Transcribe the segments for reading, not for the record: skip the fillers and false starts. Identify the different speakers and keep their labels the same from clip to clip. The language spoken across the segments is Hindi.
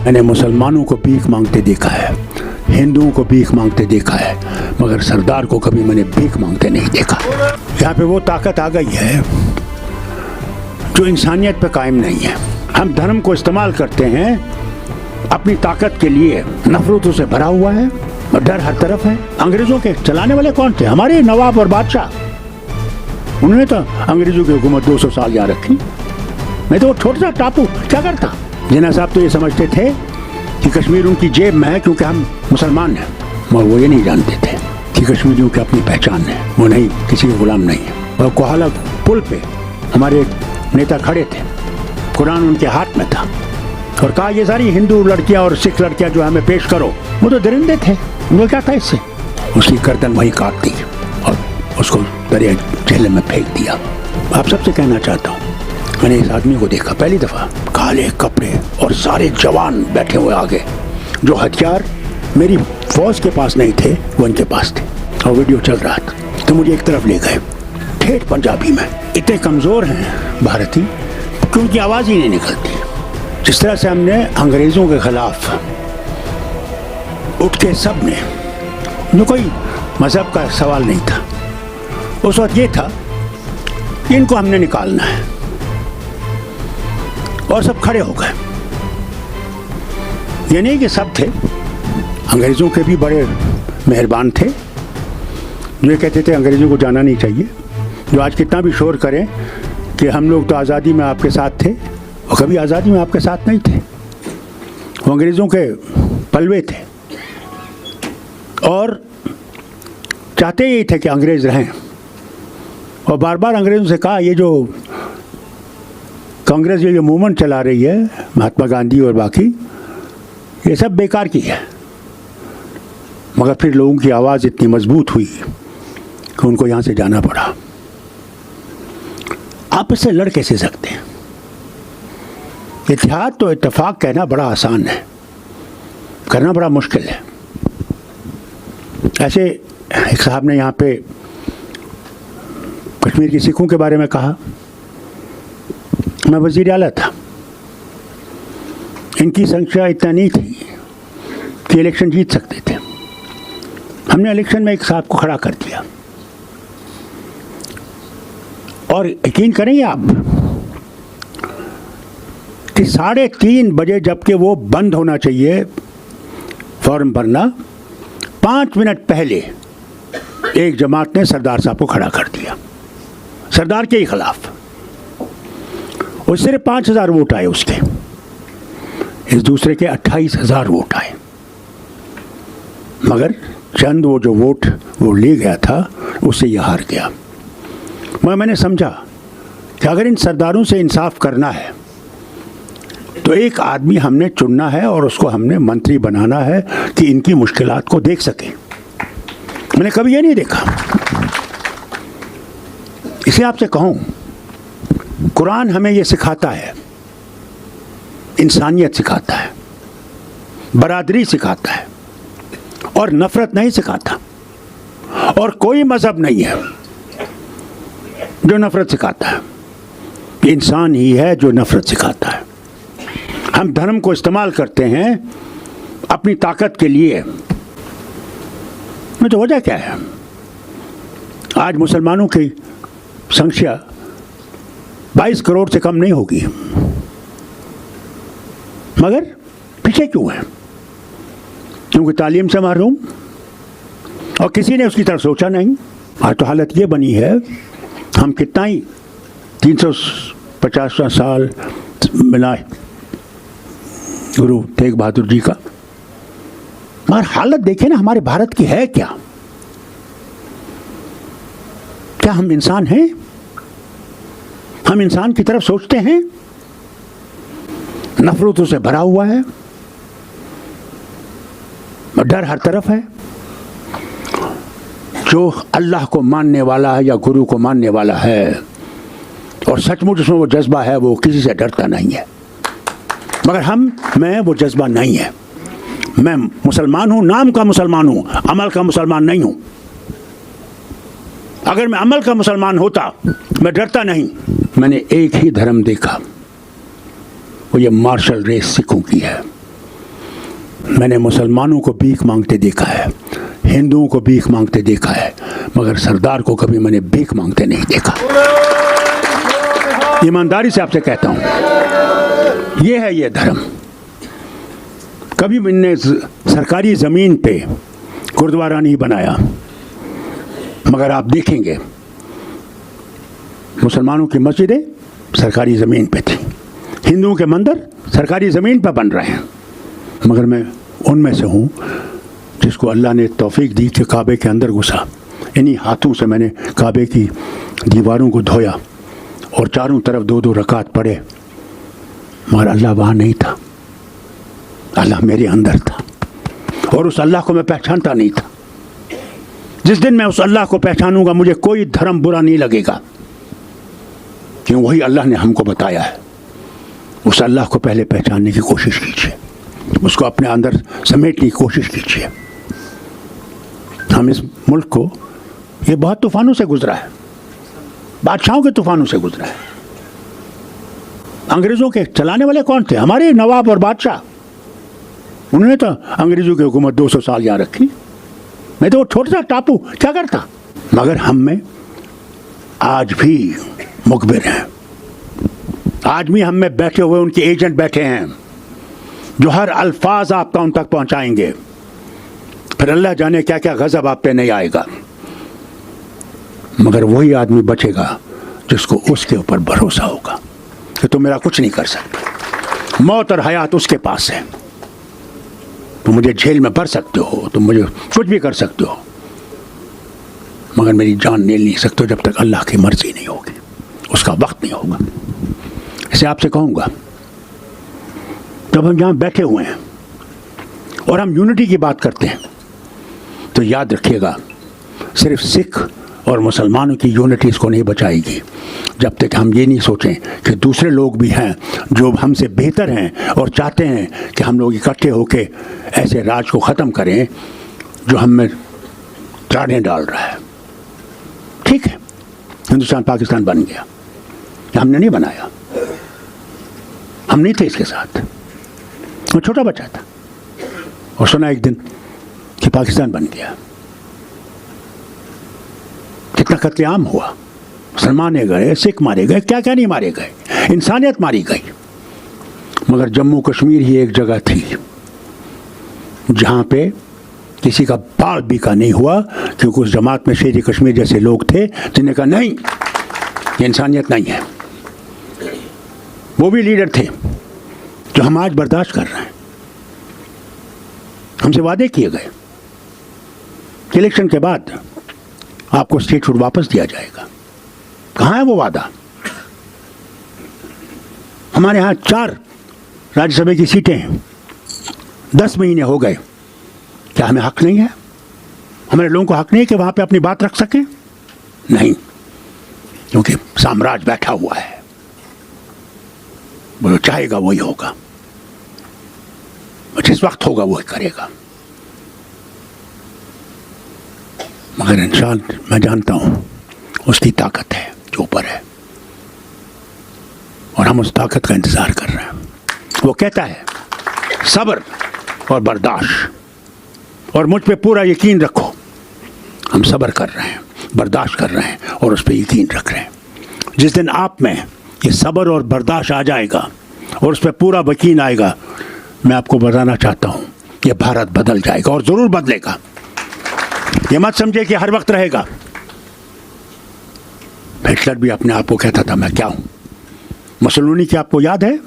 Speaker 1: मैंने मुसलमानों को भीख मांगते देखा है, हिंदुओं को भीख मांगते देखा है, मगर सरदार को कभी मैंने भीख मांगते नहीं देखा। यहाँ पे वो ताकत आ गई है जो इंसानियत पे कायम नहीं है। हम धर्म को इस्तेमाल करते हैं अपनी ताकत के लिए, नफरतों से भरा हुआ है और डर हर तरफ है। अंग्रेजों के चलाने वाले कौन थे? हमारे नवाब और बादशाह। उन्होंने तो अंग्रेजों की हुकूमत 200 साल यहाँ रखी। नहीं तो वो छोटा सा टापू क्या करता? जिन्ना साहब तो ये समझते थे कि कश्मीर उनकी जेब में है क्योंकि हम मुसलमान हैं, मगर वो ये नहीं जानते थे कि कश्मीरियों की अपनी पहचान है, वो नहीं किसी के गुलाम नहीं है। और कोहाला पुल पे हमारे नेता खड़े थे, कुरान उनके हाथ में था और कहा ये सारी हिंदू लड़कियां और सिख लड़कियां जो हमें पेश करो। वो तो दरिंदे थे, उनको क्या था इससे? उसकी गर्दन वहीं काट दी और उसको दरिया झील में फेंक दिया। आप सबसे कहना चाहता हूँ, मैंने इस आदमी को देखा पहली दफ़ा, काले कपड़े और सारे जवान बैठे हुए आगे, जो हथियार मेरी फौज के पास नहीं थे वो इनके पास थे, और वीडियो चल रहा था। तो मुझे एक तरफ ले गए ठेठ पंजाबी में। इतने कमज़ोर हैं भारतीय कि उनकी आवाज़ ही नहीं निकलती। जिस तरह से हमने अंग्रेज़ों के ख़िलाफ़ उठ के सब ने, जो कोई मज़हब का सवाल नहीं था उस वक्त, ये था कि इनको हमने निकालना है, और सब खड़े हो गए। ये नहीं कि सब थे, अंग्रेज़ों के भी बड़े मेहरबान थे जो ये कहते थे अंग्रेज़ों को जाना नहीं चाहिए। जो आज कितना भी शोर करें कि हम लोग तो आज़ादी में आपके साथ थे, और कभी आज़ादी में आपके साथ नहीं थे। वो अंग्रेज़ों के पलवे थे और चाहते ही थे कि अंग्रेज़ रहें। और बार बार अंग्रेज़ों से कहा, ये जो कांग्रेस ये मूवमेंट चला रही है, महात्मा गांधी और बाकी, ये सब बेकार की है। मगर फिर लोगों की आवाज़ इतनी मजबूत हुई कि उनको यहाँ से जाना पड़ा। आप इससे लड़ कैसे सकते हैं? इत्तेहाद तो इत्तेफाक कहना बड़ा आसान है, करना बड़ा मुश्किल है। ऐसे एक साहब ने यहाँ पे कश्मीर के सिखों के बारे में कहा, मैं वज़ीर आला था, इनकी संख्या इतना नहीं थी कि इलेक्शन जीत सकते थे। हमने इलेक्शन में एक साहब को खड़ा कर दिया, और यकीन करेंगे आप कि 3:30 बजे, जबकि वो बंद होना चाहिए फॉर्म भरना, 5 मिनट पहले एक जमात ने सरदार साहब को खड़ा कर दिया, सरदार के ही खिलाफ। और सिर्फ 5,000 वोट आए उसके, इस दूसरे के 28,000 वोट आए। मगर चंद वो जो वोट वो ले गया था, उससे यह हार गया। मैंने समझा कि अगर इन सरदारों से इंसाफ करना है तो एक आदमी हमने चुनना है और उसको हमने मंत्री बनाना है कि इनकी मुश्किलात को देख सके। मैंने कभी ये नहीं देखा। इसे आपसे कहूँ, कुरान हमें ये सिखाता है, इंसानियत सिखाता है, बरादरी सिखाता है, और नफ़रत नहीं सिखाता। और कोई मज़हब नहीं है जो नफ़रत सिखाता है, इंसान ही है जो नफ़रत सिखाता है। हम धर्म को इस्तेमाल करते हैं अपनी ताकत के लिए। मैं तो वजह क्या है? आज मुसलमानों की संख्या 22 करोड़ से कम नहीं होगी, मगर पीछे क्यों है? क्योंकि तालीम से महरूम, और किसी ने उसकी तरफ सोचा नहीं। आज तो हालत ये बनी है, हम कितना ही 350 साल मिला गुरु तेग बहादुर जी का, मगर हालत देखें ना हमारे भारत की है क्या? क्या हम इंसान हैं? हम इंसान की तरफ सोचते हैं? नफरतों से भरा हुआ है, डर हर तरफ है। जो अल्लाह को मानने वाला है या गुरु को मानने वाला है और सचमुच उसमें वो जज्बा है, वो किसी से डरता नहीं है। मगर मैं वो जज्बा नहीं है। मैं मुसलमान हूँ, नाम का मुसलमान हूँ, अमल का मुसलमान नहीं हूँ। अगर मैं अमल का मुसलमान होता, मैं डरता नहीं। मैंने एक ही धर्म देखा, वो ये मार्शल रेस सिखों की है। मैंने मुसलमानों को भीख मांगते देखा है, हिंदुओं को भीख मांगते देखा है, मगर सरदार को कभी मैंने भीख मांगते नहीं देखा। ईमानदारी से आपसे कहता हूं, ये है ये धर्म। कभी मैंने सरकारी ज़मीन पे गुरुद्वारा नहीं बनाया, मगर आप देखेंगे मुसलमानों की मस्जिदें सरकारी ज़मीन पे थी, हिंदुओं के मंदिर सरकारी ज़मीन पर बन रहे हैं। मगर मैं उनमें से हूँ जिसको अल्लाह ने तौफीक दी कि काबे के अंदर घुसा। इन्हीं हाथों से मैंने काबे की दीवारों को धोया और चारों तरफ 2-2 रकात पढ़े, मगर अल्लाह वहाँ नहीं था, अल्लाह मेरे अंदर था और उस अल्लाह को मैं पहचानता नहीं था। जिस दिन मैं उस अल्लाह को पहचानूंगा मुझे कोई धर्म बुरा नहीं लगेगा, क्यों वही अल्लाह ने हमको बताया है। उस अल्लाह को पहले पहचानने की कोशिश कीजिए, उसको अपने अंदर समेटने की कोशिश कीजिए। हम इस मुल्क को ये बहुत तूफानों से गुजरा है, बादशाहों के तूफानों से गुजरा है। अंग्रेज़ों के चलाने वाले कौन थे? हमारे नवाब और बादशाह। उन्होंने तो अंग्रेज़ों की हुकूमत 200 साल यहाँ रखी। मैं तो वो छोटा सा टापू क्या करता। मगर हम में आज भी मुखबिर हैं, आज भी हम में बैठे हुए उनके एजेंट बैठे हैं जो हर अल्फाज आपका उन तक पहुंचाएंगे। फिर अल्लाह जाने क्या क्या गज़ब आप पे नहीं आएगा, मगर वही आदमी बचेगा जिसको उसके ऊपर भरोसा होगा कि तुम मेरा कुछ नहीं कर सकते। मौत और हयात उसके पास है। तुम मुझे जेल में भर सकते हो, तुम मुझे कुछ भी कर सकते हो, मगर मेरी जान ले नहीं सकते जब तक अल्लाह की मर्जी नहीं होगी, उसका वक्त नहीं होगा। इसे आपसे कहूँगा, जब हम यहाँ बैठे हुए हैं और हम यूनिटी की बात करते हैं तो याद रखिएगा, सिर्फ सिख और मुसलमानों की यूनिटी इसको नहीं बचाएगी जब तक हम ये नहीं सोचें कि दूसरे लोग भी हैं जो हमसे बेहतर हैं और चाहते हैं कि हम लोग इकट्ठे होकर ऐसे राज को ख़त्म करें जो हम में त्राड़ें डाल रहा है। ठीक है, हिंदुस्तान पाकिस्तान बन गया, हमने नहीं बनाया, हम नहीं थे इसके साथ। वो छोटा बच्चा था और सुना एक दिन कि पाकिस्तान बन गया। कितना कत्लेआम हुआ, मुसलमान गए, सिख मारे गए, क्या क्या नहीं मारे गए, इंसानियत मारी गई। मगर जम्मू कश्मीर ही एक जगह थी जहाँ पे किसी का बाल भी का नहीं हुआ, क्योंकि उस जमात में शेर कश्मीर जैसे लोग थे जिन्हें कहा नहीं, ये इंसानियत नहीं है। वो भी लीडर थे जो हम आज बर्दाश्त कर रहे हैं। हमसे वादे किए गए, इलेक्शन के बाद आपको स्टेटहुड वापस दिया जाएगा। कहाँ है वो वादा? हमारे यहाँ 4 राज्यसभा की सीटें हैं, 10 महीने हो गए, क्या हमें हक नहीं है? हमारे लोगों को हक नहीं है कि वहाँ पे अपनी बात रख सकें? नहीं, क्योंकि साम्राज्य बैठा हुआ है, वो चाहेगा वही होगा, जिस वक्त होगा वही करेगा। मगर इंशाअल्लाह मैं जानता हूँ उसकी ताकत है जो ऊपर है, और हम उस ताकत का इंतज़ार कर रहे हैं। वो कहता है सब्र और बर्दाश्त, और मुझ पे पूरा यकीन रखो। हम सब्र कर रहे हैं, बर्दाश्त कर रहे हैं और उस पर यकीन रख रहे हैं। जिस दिन आप में ये सब्र और बर्दाश्त आ जाएगा और उस पर पूरा यकीन आएगा, मैं आपको बताना चाहता हूँ कि भारत बदल जाएगा और ज़रूर बदलेगा। ये मत समझे कि हर वक्त रहेगा। हिटलर भी अपने आप को कहता था मैं क्या हूँ। मुसोलिनी की आपको याद है,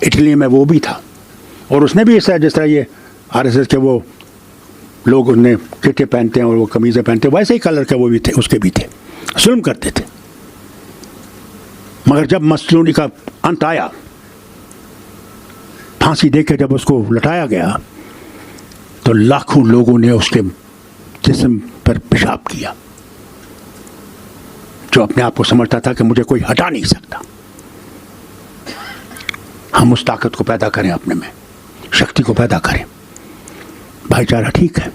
Speaker 1: इटली में वो भी था, और उसने भी ऐसा जिस तरह ये आरएसएस के वो लोग उन्हें किटे पहनते हैं और वो कमीज़ें पहनते हैं, वैसे ही कलर के वो भी थे, उसके भी थे, जुल्म करते थे। मगर जब मुसोलिनी का अंत आया, फांसी देकर जब उसको लटाया गया, तो लाखों लोगों ने उसके जिस्म पर पेशाब किया, जो अपने आप को समझता था कि मुझे कोई हटा नहीं सकता। हम उस ताकत को पैदा करें, अपने में शक्ति को पैदा करें। भाईचारा ठीक है,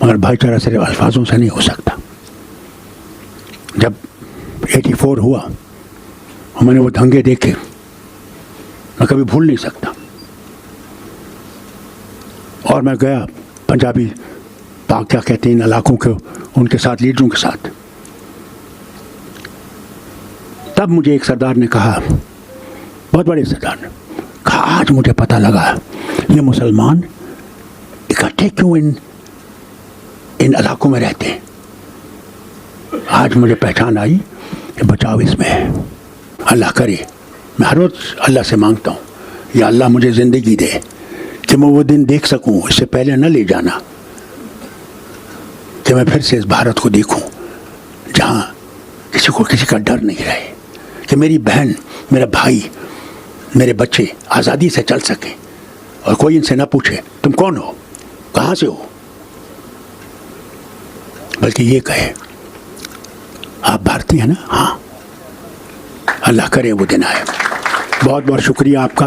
Speaker 1: मगर भाईचारा सिर्फ अल्फाजों से नहीं हो सकता। जब 84 हुआ और मैंने वो दंगे देखे, मैं कभी भूल नहीं सकता। और मैं गया पंजाबी पाक क्या कहते हैं इन इलाकों के, उनके साथ, लीडरों के साथ। तब मुझे एक सरदार ने कहा, बहुत बड़े सरदार ने कहा, आज मुझे पता लगा ये मुसलमान इकट्ठे क्यों इन इलाकों में रहते हैं। आज मुझे पहचान आई कि बचाव इसमें है। अल्लाह करे, मैं हर रोज़ अल्लाह से मांगता हूँ, या अल्लाह मुझे ज़िंदगी दे कि मैं वो दिन देख सकूँ, इससे पहले न ले जाना, कि मैं फिर से इस भारत को देखूँ जहाँ किसी को किसी का डर नहीं रहे, कि मेरी बहन, मेरा भाई, मेरे बच्चे आज़ादी से चल सकें और कोई इनसे ना पूछे तुम कौन हो, कहाँ से हो, बल्कि ये कहे आप भारतीय हैं ना। हाँ, अल्लाह करे वो दिन आए। बहुत बहुत शुक्रिया आपका।